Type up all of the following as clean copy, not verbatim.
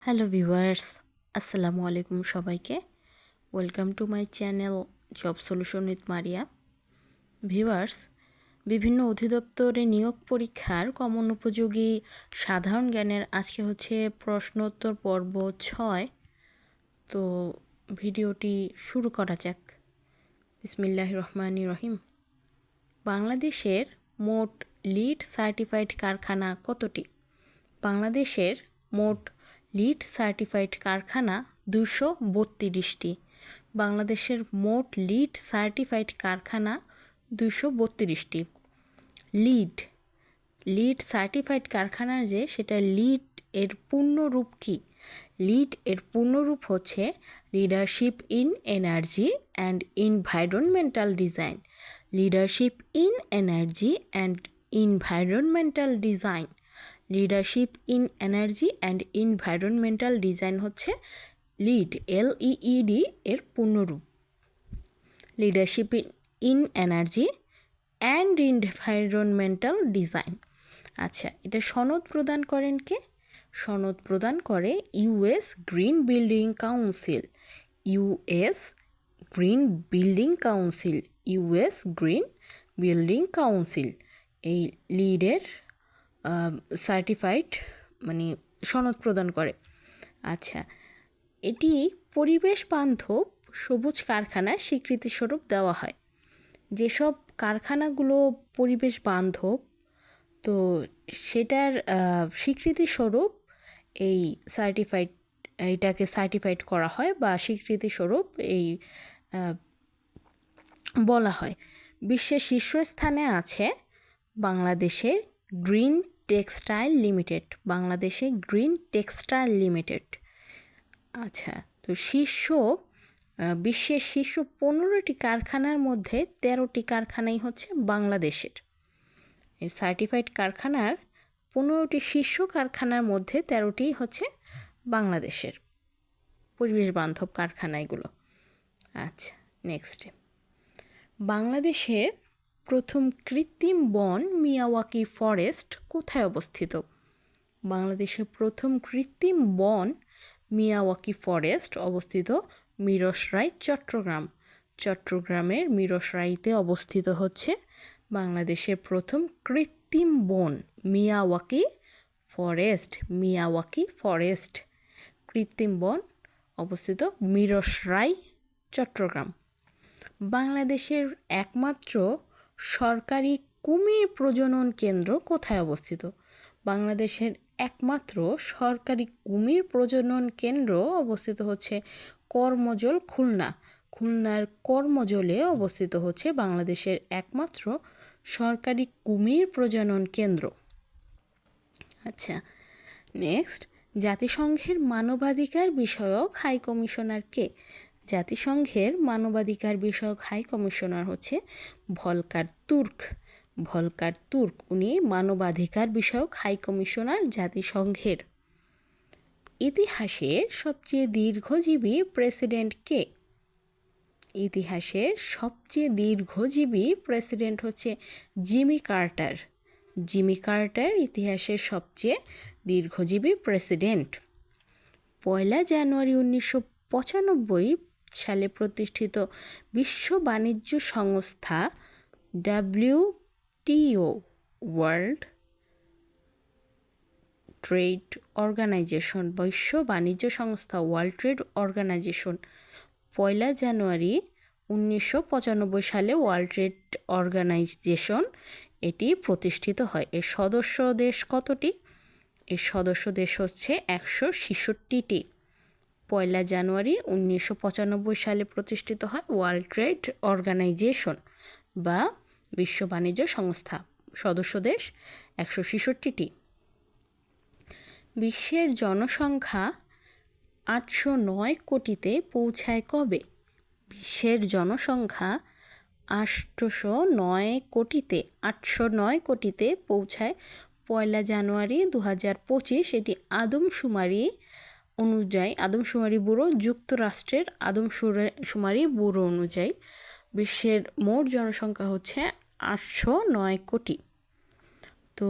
Hello viewers, আসসালামু আলাইকুম সবাইকে। Welcome to my channel job solution with Maria. Viewers, বিভিন্ন অধিদপ্তরে নিয়োগ পরীক্ষার কমন উপযোগী সাধারণ জ্ঞানের আজকে হচ্ছে প্রশ্নোত্তর পর্ব 6। তো ভিডিওটি শুরু করা যাক। বিসমিল্লাহির রহমানির রহিম। বাংলাদেশের মোট লিড সার্টিফাইড কারখানা কতটি? বাংলাদেশের মোট লিড সার্টিফাইড কারখানা 232টি। বাংলাদেশের মোট লিড সার্টিফাইড কারখানা 232টি। লিড সার্টিফাইড কারখানার যে সেটা লিড এর পূর্ণরূপ কি? লিড এর পূর্ণরূপ হচ্ছে leadership in energy and environmental design. Leadership in energy and environmental design. Leadership in energy and environmental design হচ্ছে লিড, LEED এর পূর্ণরূপ। Leadership in energy and environmental design. আচ্ছা, এটা সনদ প্রদান করেন কে? সনদ প্রদান করে US green building council. US green building council. US green building council এই লিডের সার্টিফাইড মানে সনদ প্রদান করে। আচ্ছা, এটি পরিবেশ বান্ধব সবুজ কারখানার স্বীকৃতিস্বরূপ দেওয়া হয়। যেসব কারখানাগুলো পরিবেশ বান্ধব, তো সেটার স্বীকৃতিস্বরূপ এইটাকে সার্টিফাইড করা হয় বা স্বীকৃতিস্বরূপ বলা হয়। বিশ্বের শীর্ষস্থানে আছে বাংলাদেশের গ্রিন টেক্সটাইল লিমিটেড। বাংলাদেশে গ্রিন টেক্সটাইল লিমিটেড। আচ্ছা, তো বিশ্বের শীর্ষ 15টি কারখানার মধ্যে 13টি কারখানাই হচ্ছে বাংলাদেশের। এই সার্টিফাইড কারখানার 15টি শীর্ষ কারখানার মধ্যে 13টি হচ্ছে বাংলাদেশের পরিবেশ বান্ধব কারখানা এগুলো। আচ্ছা, নেক্সটে বাংলাদেশের প্রথম কৃত্রিম বন মিয়াওয়াকি ফরেস্ট কোথায় অবস্থিত? বাংলাদেশের প্রথম কৃত্রিম বন মিয়াওয়াকি ফরেস্ট অবস্থিত মিরসরাই, চট্টগ্রাম। চট্টগ্রামের মিরসরাইতে অবস্থিত হচ্ছে বাংলাদেশের প্রথম কৃত্রিম বন মিয়াওয়াকি ফরেস্ট। মিয়াওয়াকি ফরেস্ট কৃত্রিম বন অবস্থিত মিরসরাই, চট্টগ্রাম। বাংলাদেশের একমাত্র সরকারি কুমির প্রজনন কেন্দ্র কোথায় অবস্থিত? বাংলাদেশের একমাত্র সরকারি কুমির প্রজনন কেন্দ্র অবস্থিত হচ্ছে কর্মজল, খুলনা। খুলনার কর্মজলে অবস্থিত হচ্ছে বাংলাদেশের একমাত্র সরকারি কুমির প্রজনন কেন্দ্র। আচ্ছা, নেক্সট জাতিসংঘের মানবাধিকার বিষয়ক হাই কমিশনার কে? জাতিসংঘের মানবাধিকার বিষয়ক হাই কমিশনার হচ্ছে ভলকার তুর্ক। ভলকার তুর্ক উনি মানবাধিকার বিষয়ক হাই কমিশনার জাতিসংঘের। ইতিহাসের সবচেয়ে দীর্ঘজীবী প্রেসিডেন্ট কে? ইতিহাসের সবচেয়ে দীর্ঘজীবী প্রেসিডেন্ট হচ্ছে জিমি কার্টার। জিমি কার্টার ইতিহাসের সবচেয়ে দীর্ঘজীবী প্রেসিডেন্ট। 1 জানুয়ারি 1995 সালে প্রতিষ্ঠিত বিশ্ব বাণিজ্য সংস্থা WTO ওয়ার্ল্ড ট্রেড অর্গানাইজেশন, বিশ্ব বাণিজ্য সংস্থা ওয়ার্ল্ড ট্রেড অর্গানাইজেশন 1 জানুয়ারি 1995 সালে ওয়ার্ল্ড ট্রেড অর্গানাইজেশন এটি প্রতিষ্ঠিত হয়। এর সদস্য দেশ কতটি? এর সদস্য দেশ হচ্ছে 166টি। 1 জানুয়ারি 1995 সালে প্রতিষ্ঠিত হয় ওয়ার্ল্ড ট্রেড অর্গানাইজেশন বা বিশ্ব বাণিজ্য সংস্থা। সদস্য দেশ 166টি। বিশ্বের জনসংখ্যা 809 কোটিতে পৌঁছায় কবে? বিশ্বের জনসংখ্যা 809 কোটিতে পৌঁছায় 1 জানুয়ারি 2025। এটি আদমশুমারি অনুযায়ী, আদমশুমারি ব্যুরো, যুক্তরাষ্ট্রের আদমশুমারি ব্যুরো অনুযায়ী বিশ্বের মোট জনসংখ্যা হচ্ছে 809 কোটি। তো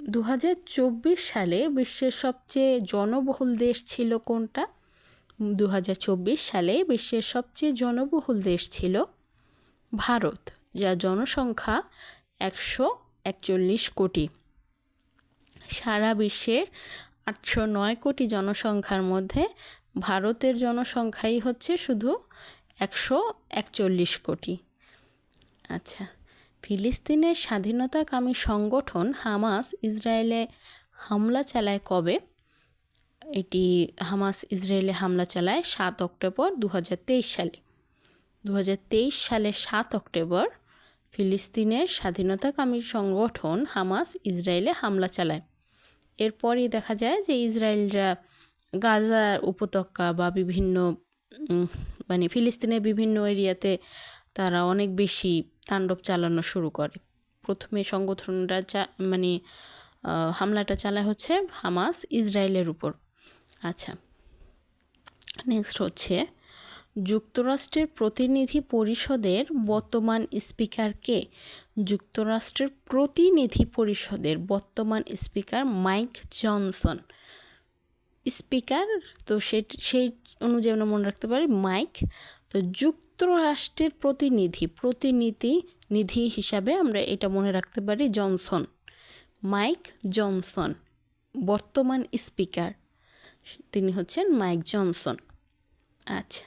2024 সালে বিশ্বের সবচেয়ে জনবহুল দেশ ছিল কোনটা? 2024 সালে বিশ্বের সবচেয়ে জনবহুল দেশ ছিল ভারত, যার জনসংখ্যা 141 কোটি। সারা বিশ্বের 809 কোটি জনসংখ্যার মধ্যে ভারতের জনসংখ্যাই হচ্ছে শুধু 141 কোটি। আচ্ছা, ফিলিস্তিনের স্বাধীনতাকামী সংগঠন হামাস ইসরায়েলে হামলা চালায় কবে? এটি হামাস ইসরায়েলে হামলা চালায় 7 অক্টোবর 2023 সালে। 2023 সালের 7 অক্টোবর ফিলিস্তিনের স্বাধীনতাকামী সংগঠন হামাস ইসরায়েলে হামলা চালায়। এরপরই দেখা যায় যে ইসরায়েলরা গাজার উপত্যকা বা বিভিন্ন ফিলিস্তিনের বিভিন্ন এরিয়াতে তারা অনেক বেশি তাণ্ডব চালানো শুরু করে। প্রথমে সংগঠনরা হামলাটা চালায় হচ্ছে হামাস ইসরায়েলের উপর। আচ্ছা, নেক্সট হচ্ছে যুক্তরাষ্ট্রের প্রতিনিধি পরিষদের বর্তমান স্পিকার কে? যুক্তরাষ্ট্রের প্রতিনিধি পরিষদের বর্তমান স্পিকার মাইক জনসন। স্পিকার তো সেই অনুযায়ী আমরা মনে রাখতে পারি মাইক। তো যুক্তরাষ্ট্রের প্রতিনিধি হিসাবে আমরা এটা মনে রাখতে পারি জনসন, মাইক জনসন। বর্তমান স্পিকার তিনি হচ্ছেন মাইক জনসন। আচ্ছা,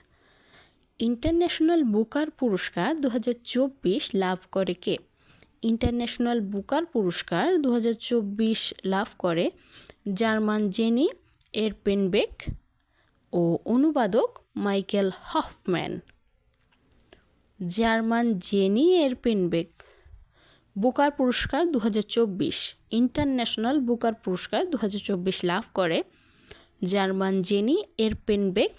ইন্টারন্যাশনাল বুকার পুরস্কার 2024 লাভ করে কে? ইন্টারন্যাশনাল বুকার পুরস্কার 2024 লাভ করে জার্মান জেনি এরপেনবেক ও অনুবাদক Michael Hofmann. German Jenny Erpenbeck Booker পুরস্কার 2024, ইন্টারন্যাশনাল বুকার পুরস্কার 2024 লাভ করে জার্মান জেনি এরপেনবেক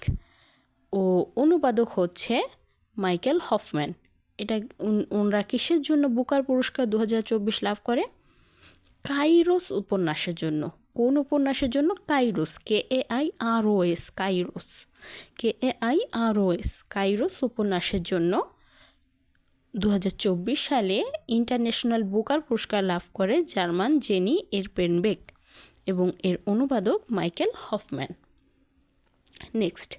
ও অনুবাদক হচ্ছে মাইকেল হফম্যান। এটা ওনারা কিসের জন্য বুকার পুরস্কার 2024 লাভ করে? কাইরোস উপন্যাসের জন্য। কোন উপন্যাসের জন্য? Kairos, KAIROS, Kairos, KAIROS, Kairos উপন্যাসের জন্য 2024 সালে ইন্টারন্যাশনাল বুকার পুরস্কার লাভ করে জার্মান জেনি এরপেনবেক এবং এর অনুবাদক মাইকেল হফম্যান। নেক্সট,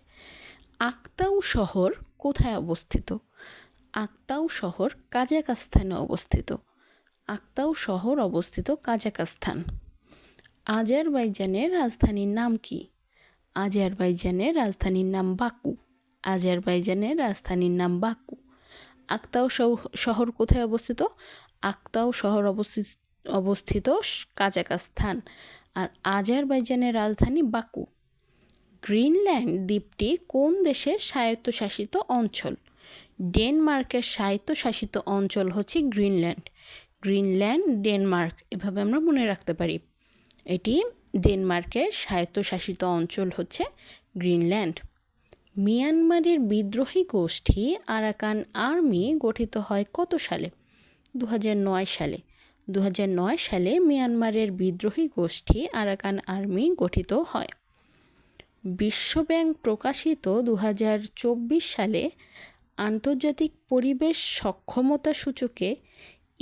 আক্তাউ শহর কোথায় অবস্থিত? আক্তাউ শহর কাজাখস্তানে অবস্থিত। আক্তাউ শহর অবস্থিত কাজাখস্তান। আজারবাইজানের রাজধানীর নাম কি? আজারবাইজানের রাজধানীর নাম বাকু। আজারবাইজানের রাজধানীর নাম বাকু। আক্তাউ শহর কোথায় অবস্থিত? আক্তাউ শহর অবস্থিত কাজাখস্তান। আর আজারবাইজানের রাজধানী বাকু। গ্রিনল্যান্ড দ্বীপটি কোন দেশের স্বায়ত্তশাসিত অঞ্চল? ডেনমার্কের স্বায়ত্তশাসিত অঞ্চল হচ্ছে গ্রিনল্যান্ড। গ্রিনল্যান্ড ডেনমার্ক, এভাবে আমরা মনে রাখতে পারি। এটি ডেনমার্কের স্বায়ত্তশাসিত অঞ্চল হচ্ছে গ্রিনল্যান্ড। মিয়ানমারের বিদ্রোহী গোষ্ঠী আরাকান আর্মি গঠিত হয় কত সালে? 2009 সালে। 2009 সালে মিয়ানমারের বিদ্রোহী গোষ্ঠী আরাকান আর্মি গঠিত হয়। বিশ্বব্যাংক প্রকাশিত 2024 সালে আন্তর্জাতিক পরিবেশ সক্ষমতা সূচকে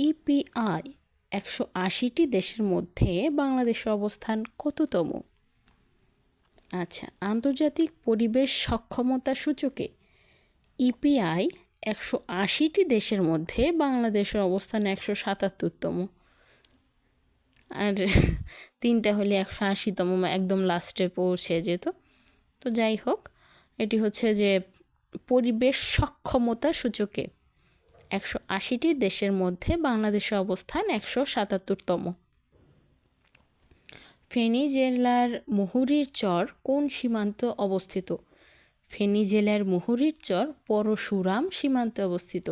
EPI 180টি দেশের মধ্যে বাংলাদেশের অবস্থান কততম? আচ্ছা, আন্তর্জাতিক পরিবেশ সক্ষমতা সূচকে EPI 180টি দেশের মধ্যে বাংলাদেশের অবস্থান 177তম। আর 3টা হলে 180তম, একদম লাস্টে পৌঁছে যেত। তো যাই হোক, এটি হচ্ছে যে পরিবেশ সক্ষমতা সূচকে 180টি দেশের মধ্যে বাংলাদেশের অবস্থান 177তম। ফেনী জেলার মুহুরীর চর কোন সীমান্তে অবস্থিত? ফেনী জেলার মুহুরীর চর পরশুরাম সীমান্তে অবস্থিত।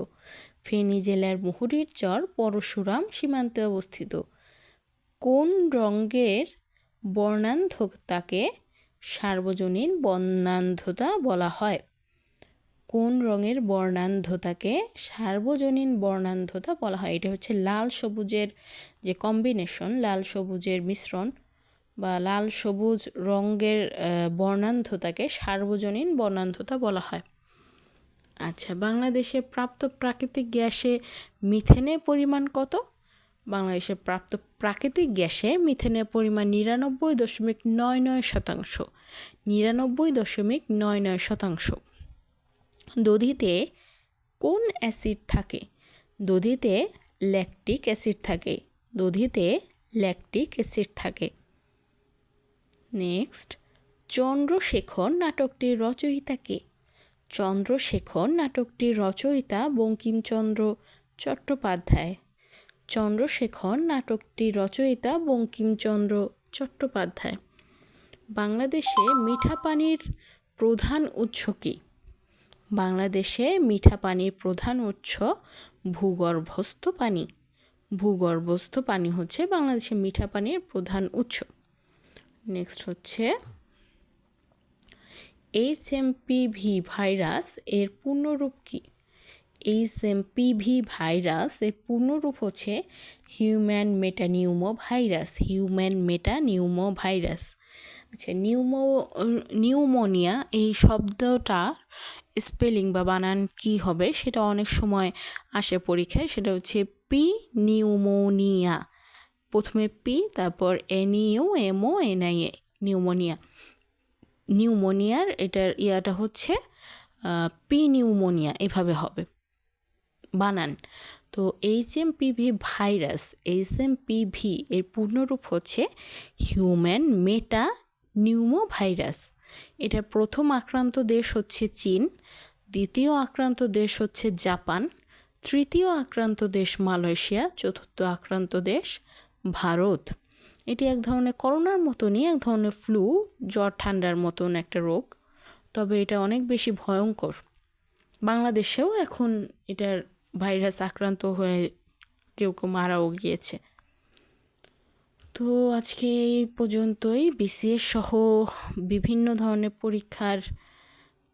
ফেনী জেলার মুহুরীর চর পরশুরাম সীমান্তে অবস্থিত। কোন রঙের বর্ণান্ধতাকে সার্বজনীন বর্ণান্ধতা বলা হয়? কোন রঙের বর্ণান্ধতাকে সার্বজনীন বর্ণান্ধতা বলা হয়? এটা হচ্ছে লাল সবুজের যে কম্বিনেশন, লাল সবুজের মিশ্রণ বা লাল সবুজ রঙের বর্ণান্ধতাকে সার্বজনীন বর্ণান্ধতা বলা হয়। আচ্ছা, বাংলাদেশে প্রাপ্ত প্রাকৃতিক গ্যাসে মিথেনের পরিমাণ কত? বাংলাদেশে প্রাপ্ত প্রাকৃতিক গ্যাসে মিথেনের পরিমাণ 99.99%। 99.99%। দধিতে কোন অ্যাসিড থাকে? দধিতে ল্যাকটিক অ্যাসিড থাকে। দধিতে ল্যাকটিক অ্যাসিড থাকে। নেক্সট, চন্দ্রশেখর নাটকটির রচয়িতা কে? চন্দ্রশেখর নাটকটির রচয়িতা বঙ্কিমচন্দ্র চট্টোপাধ্যায়। চন্দ্রশেখর নাটকটির রচয়িতা বঙ্কিমচন্দ্র চট্টোপাধ্যায়। বাংলাদেশে মিঠা পানির প্রধান উৎস কী? বাংলাদেশে মিঠা পানির প্রধান উৎস ভূগর্ভস্থ পানি। ভূগর্ভস্থ পানি হচ্ছে বাংলাদেশে মিঠা পানির প্রধান উৎস। নেক্সট হচ্ছে HMPV ভাইরাস এর পূর্ণরূপ কী? HMPV ভাইরাস এর পূর্ণরূপ হচ্ছে human metapneumo virus. Human metapneumo virus. আচ্ছা, নিউমোনিয়া এই শব্দটা স্পেলিং বা বানান কি হবে সেটা অনেক সময় আসে পরীক্ষায়। সেটা হচ্ছে পি নিউমোনিয়া। প্রথমে পি, তারপর NEUMONIA, নিউমোনিয়া। নিউমোনিয়ার এটার ইয়াটা হচ্ছে পি নিউমোনিয়া, এভাবে হবে বানান। তো HMPV ভাইরাস, HMPV এর পূর্ণরূপ হচ্ছে হিউম্যান মেটা নিউমো ভাইরাস। এটার প্রথম আক্রান্ত দেশ হচ্ছে চীন, দ্বিতীয় আক্রান্ত দেশ হচ্ছে জাপান, তৃতীয় আক্রান্ত দেশ মালয়েশিয়া, চতুর্থ আক্রান্ত দেশ ভারত। এটি এক ধরনের করোনার মতনই, এক ধরনের ফ্লু, জ্বর ঠান্ডার মতন একটা রোগ, তবে এটা অনেক বেশি ভয়ঙ্কর। বাংলাদেশেও এখন এটার ভাইরাস আক্রান্ত হয়ে কেউ কেউ মারাও গিয়েছে। তো আজকে এই পর্যন্তই। BCS সহ বিভিন্ন ধরনের পরীক্ষার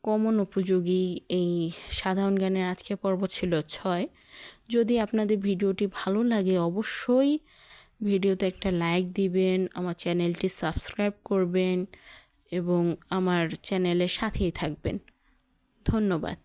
কমন উপযোগী এই সাধারণ জ্ঞানের আজকে পর্ব ছিল 6। যদি আপনাদের ভিডিওটি ভালো লাগে অবশ্যই ভিডিওতে একটা লাইক দিবেন, আমার চ্যানেলটি সাবস্ক্রাইব করবেন এবং আমার চ্যানেলের সাথেই থাকবেন। ধন্যবাদ।